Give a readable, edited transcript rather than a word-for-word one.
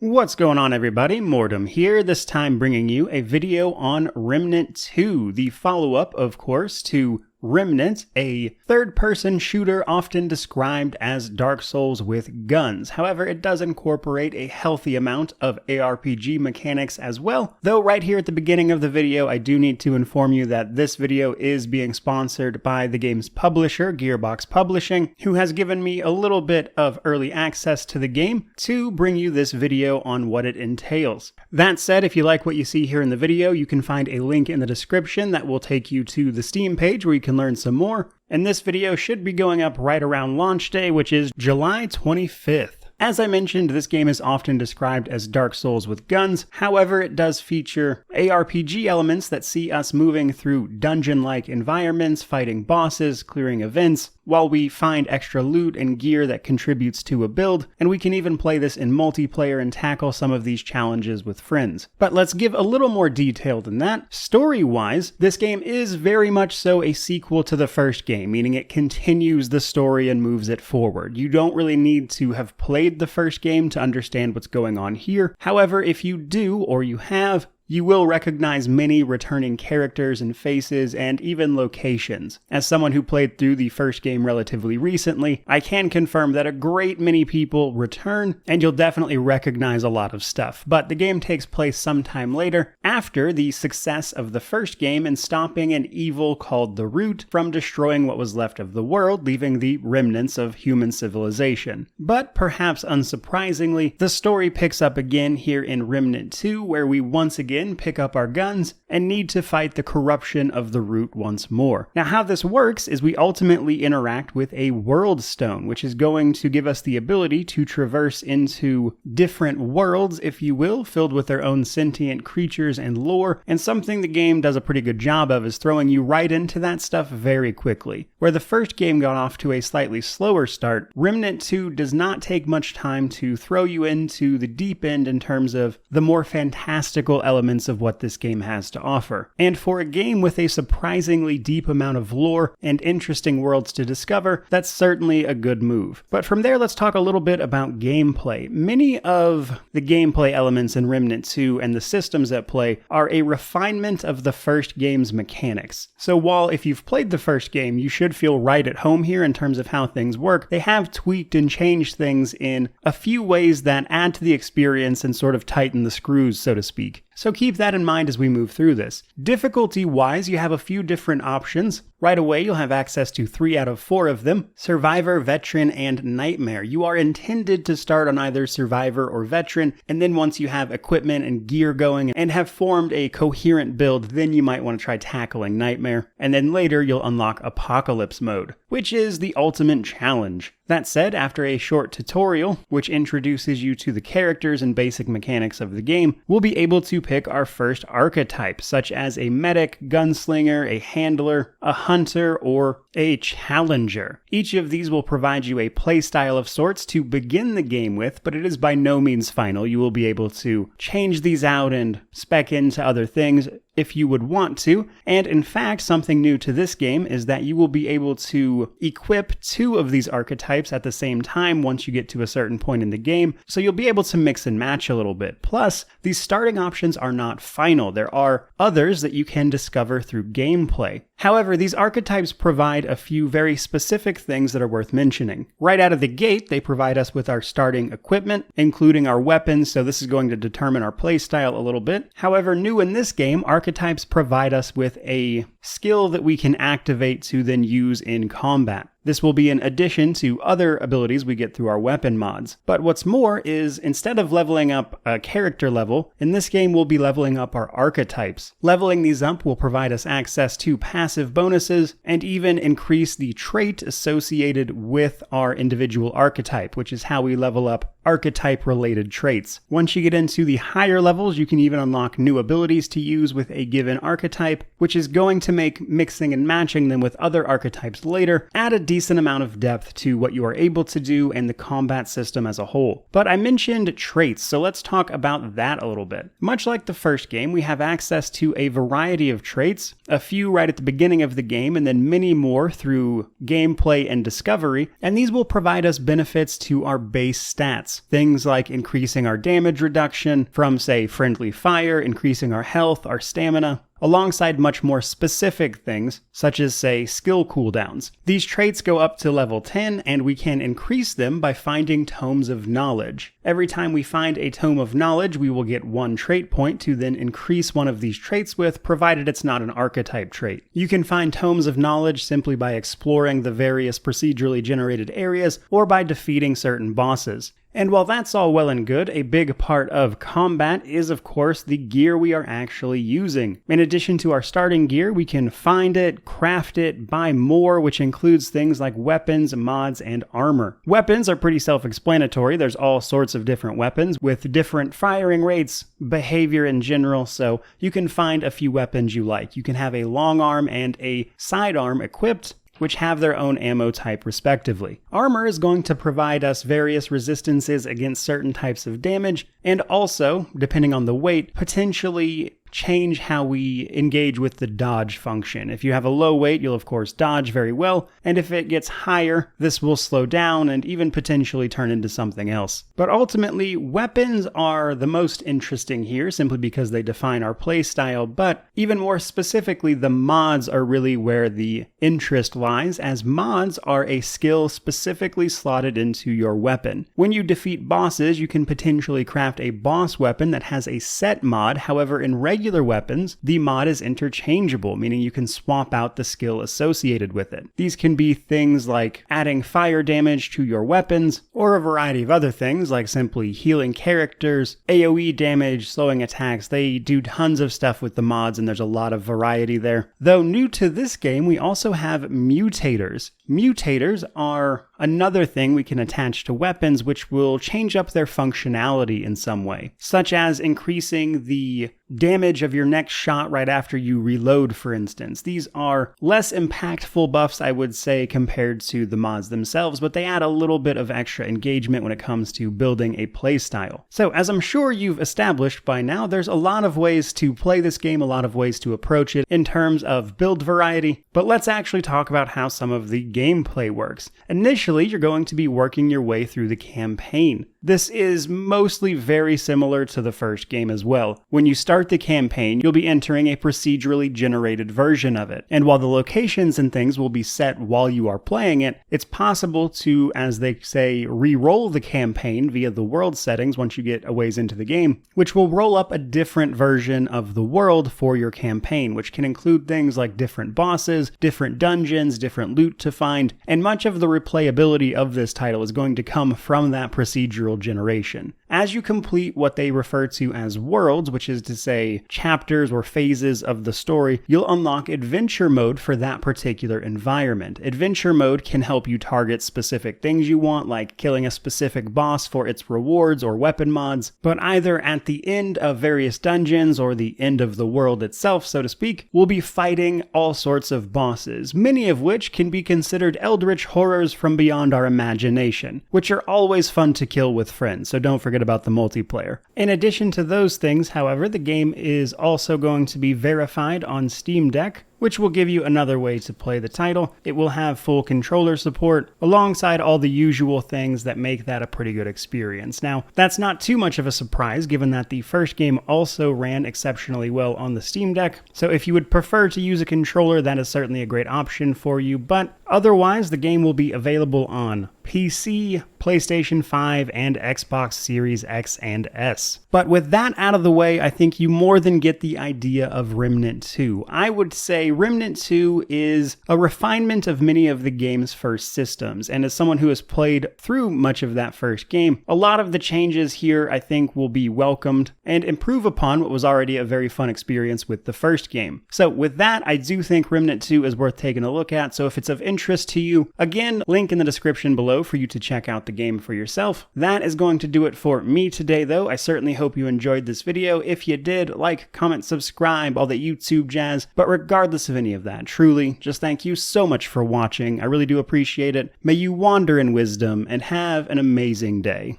What's going on, everybody? Mortem here, this time bringing you a video on Remnant 2, the follow-up, of course, to Remnant, a third-person shooter often described as Dark Souls with guns. However, it does incorporate a healthy amount of ARPG mechanics as well, though right here at the beginning of the video, I do need to inform you that this video is being sponsored by the game's publisher, Gearbox Publishing, who has given me a little bit of early access to the game to bring you this video on what it entails. That said, if you like what you see here in the video, you can find a link in the description that will take you to the Steam page where you can learn some more, and this video should be going up right around launch day, which is July 25th. As I mentioned, this game is often described as Dark Souls with guns. However, it does feature ARPG elements that see us moving through dungeon-like environments, fighting bosses, clearing events, while we find extra loot and gear that contributes to a build, and we can even play this in multiplayer and tackle some of these challenges with friends. But let's give a little more detail than that. Story-wise, this game is very much so a sequel to the first game, meaning it continues the story and moves it forward. You don't really need to have played the first game to understand what's going on here. However, if you do, or you have, you will recognize many returning characters and faces and even locations. As someone who played through the first game relatively recently, I can confirm that a great many people return, and you'll definitely recognize a lot of stuff. But the game takes place sometime later, after the success of the first game in stopping an evil called the Root from destroying what was left of the world, leaving the remnants of human civilization. But perhaps unsurprisingly, the story picks up again here in Remnant 2, where we once again pick up our guns and need to fight the corruption of the Root once more. Now, how this works is we ultimately interact with a world stone, which is going to give us the ability to traverse into different worlds, if you will, filled with their own sentient creatures and lore, and something the game does a pretty good job of is throwing you right into that stuff very quickly. Where the first game got off to a slightly slower start, Remnant 2 does not take much time to throw you into the deep end in terms of the more fantastical elements of what this game has to offer. And for a game with a surprisingly deep amount of lore and interesting worlds to discover, that's certainly a good move. But from there, let's talk a little bit about gameplay. Many of the gameplay elements in Remnant 2 and the systems at play are a refinement of the first game's mechanics. So while if you've played the first game, you should feel right at home here in terms of how things work, they have tweaked and changed things in a few ways that add to the experience and sort of tighten the screws, so to speak. So keep that in mind as we move through this. Difficulty-wise, you have a few different options. Right away, you'll have access to 3 out of 4 of them: Survivor, Veteran, and Nightmare. You are intended to start on either Survivor or Veteran, and then once you have equipment and gear going and have formed a coherent build, then you might want to try tackling Nightmare. And then later, you'll unlock Apocalypse mode, which is the ultimate challenge. That said, after a short tutorial, which introduces you to the characters and basic mechanics of the game, we'll be able to pick our first archetype, such as a medic, gunslinger, a handler, a hunter, or a challenger. Each of these will provide you a playstyle of sorts to begin the game with, but it is by no means final. You will be able to change these out and spec into other things if you would want to. And in fact, something new to this game is that you will be able to equip 2 of these archetypes at the same time once you get to a certain point in the game, so you'll be able to mix and match a little bit. Plus, these starting options are not final. There are others that you can discover through gameplay. However, these archetypes provide a few very specific things that are worth mentioning. Right out of the gate, they provide us with our starting equipment, including our weapons, so this is going to determine our playstyle a little bit. However, new in this game, archetypes provide us with a skill that we can activate to then use in combat. This will be in addition to other abilities we get through our weapon mods. But what's more is, instead of leveling up a character level, in this game we'll be leveling up our archetypes. Leveling these up will provide us access to passive bonuses and even increase the trait associated with our individual archetype, which is how we level up archetype-related traits. Once you get into the higher levels, you can even unlock new abilities to use with a given archetype, which is going to make mixing and matching them with other archetypes later add a decent amount of depth to what you are able to do and the combat system as a whole. But I mentioned traits, so let's talk about that a little bit. Much like the first game, we have access to a variety of traits, a few right at the beginning of the game, and then many more through gameplay and discovery, and these will provide us benefits to our base stats. Things like increasing our damage reduction from, say, friendly fire, increasing our health, our stamina, alongside much more specific things, such as, say, skill cooldowns. These traits go up to level 10, and we can increase them by finding tomes of knowledge. Every time we find a tome of knowledge, we will get 1 trait point to then increase one of these traits with, provided it's not an archetype trait. You can find tomes of knowledge simply by exploring the various procedurally generated areas or by defeating certain bosses. And while that's all well and good, a big part of combat is, of course, the gear we are actually using. In addition to our starting gear, we can find it, craft it, buy more, which includes things like weapons, mods, and armor. Weapons are pretty self-explanatory. There's all sorts of different weapons with different firing rates, behavior in general, so you can find a few weapons you like. You can have a long arm and a sidearm equipped, which have their own ammo type respectively. Armor is going to provide us various resistances against certain types of damage, and also, depending on the weight, potentially change how we engage with the dodge function. If you have a low weight, you'll of course dodge very well, and if it gets higher, this will slow down and even potentially turn into something else. But ultimately, weapons are the most interesting here, simply because they define our playstyle, but even more specifically, the mods are really where the interest lies, as mods are a skill specifically slotted into your weapon. When you defeat bosses, you can potentially craft a boss weapon that has a set mod. However, in regular weapons, the mod is interchangeable, meaning you can swap out the skill associated with it. These can be things like adding fire damage to your weapons, or a variety of other things like simply healing characters, AoE damage, slowing attacks. They do tons of stuff with the mods, and there's a lot of variety there. Though new to this game, we also have mutators. Mutators are another thing we can attach to weapons which will change up their functionality in some way, such as increasing the damage of your next shot right after you reload, for instance. These are less impactful buffs, I would say, compared to the mods themselves, but they add a little bit of extra engagement when it comes to building a playstyle. So, as I'm sure you've established by now, there's a lot of ways to play this game, a lot of ways to approach it in terms of build variety, but let's actually talk about how some of the gameplay works. Initially, you're going to be working your way through the campaign. This is mostly very similar to the first game as well. When you start the campaign, you'll be entering a procedurally generated version of it. And while the locations and things will be set while you are playing it, it's possible to, as they say, re-roll the campaign via the world settings once you get a ways into the game, which will roll up a different version of the world for your campaign, which can include things like different bosses, different dungeons, different loot to find, and much of the replayability of this title is going to come from that procedural generation. As you complete what they refer to as worlds, which is to say chapters or phases of the story, you'll unlock adventure mode for that particular environment. Adventure mode can help you target specific things you want, like killing a specific boss for its rewards or weapon mods, but either at the end of various dungeons or the end of the world itself, so to speak, we'll be fighting all sorts of bosses, many of which can be considered eldritch horrors from beyond our imagination, which are always fun to kill with friends, so don't forget about the multiplayer. In addition to those things, however, the game is also going to be verified on Steam Deck, which will give you another way to play the title. It will have full controller support, alongside all the usual things that make that a pretty good experience. Now, that's not too much of a surprise, given that the first game also ran exceptionally well on the Steam Deck, so if you would prefer to use a controller, that is certainly a great option for you, but otherwise, the game will be available on PC, PlayStation 5, and Xbox Series X and S. But with that out of the way, I think you more than get the idea of Remnant 2. I would say Remnant 2 is a refinement of many of the game's first systems, and as someone who has played through much of that first game, a lot of the changes here I think will be welcomed and improve upon what was already a very fun experience with the first game. So with that, I do think Remnant 2 is worth taking a look at, so if it's of interest to you, again, link in the description below for you to check out the game for yourself. That is going to do it for me today, though. I certainly hope you enjoyed this video. If you did, like, comment, subscribe, all that YouTube jazz. But regardless regardless of any of that, truly, just thank you so much for watching. I really do appreciate it. May you wander in wisdom and have an amazing day.